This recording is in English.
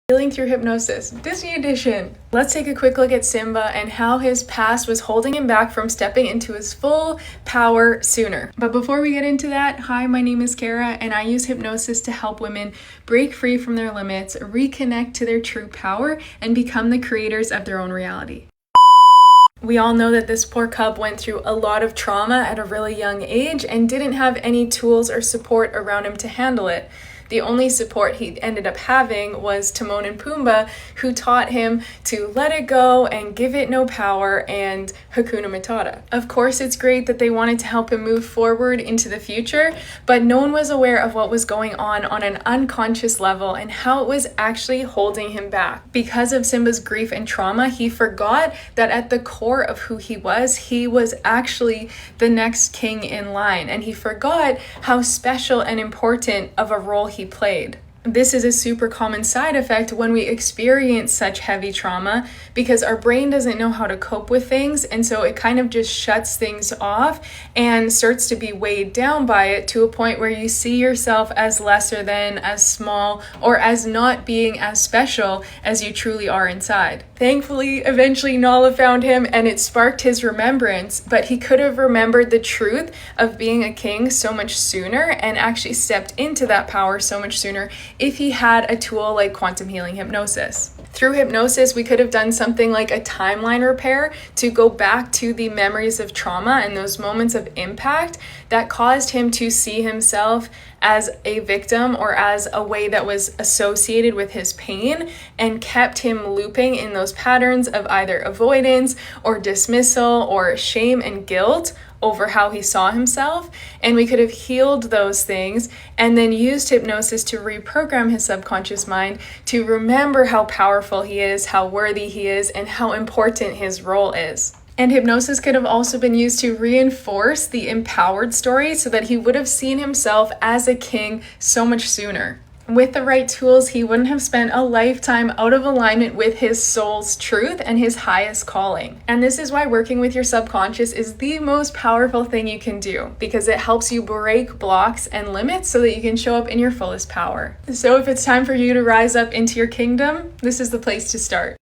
Healing through hypnosis, Disney edition. Let's take a quick look at Simba and how his past was holding him back from stepping into his full power sooner. But before we get into that, hi, my name is Kara and I use hypnosis to help women break free from their limits, reconnect to their true power, and become the creators of their own reality. We all know that this poor cub went through a lot of trauma at a really young age and didn't have any tools or support around him to handle it. The only support he ended up having was Timon and Pumbaa, who taught him to let it go and give it no power and Hakuna Matata. Of course, it's great that they wanted to help him move forward into the future, but no one was aware of what was going on an unconscious level and how it was actually holding him back. Because of Simba's grief and trauma, he forgot that at the core of who he was actually the next king in line, and he forgot how special and important of a role he played. This is a super common side effect when we experience such heavy trauma because our brain doesn't know how to cope with things, and so it kind of just shuts things off and starts to be weighed down by it to a point where you see yourself as lesser than, as small, or as not being as special as you truly are inside. Thankfully, eventually Nala found him and it sparked his remembrance, but he could have remembered the truth of being a king so much sooner and actually stepped into that power so much sooner if he had a tool like quantum healing hypnosis. Through hypnosis, we could have done something like a timeline repair to go back to the memories of trauma and those moments of impact that caused him to see himself as a victim or as a way that was associated with his pain and kept him looping in those patterns of either avoidance or dismissal or shame and guilt over how he saw himself. And we could have healed those things and then used hypnosis to reprogram his subconscious mind to remember how powerful he is, how worthy he is, and how important his role is. And hypnosis could have also been used to reinforce the empowered story so that he would have seen himself as a king so much sooner. With the right tools, he wouldn't have spent a lifetime out of alignment with his soul's truth and his highest calling. And this is why working with your subconscious is the most powerful thing you can do, because it helps you break blocks and limits so that you can show up in your fullest power. So if it's time for you to rise up into your kingdom, this is the place to start.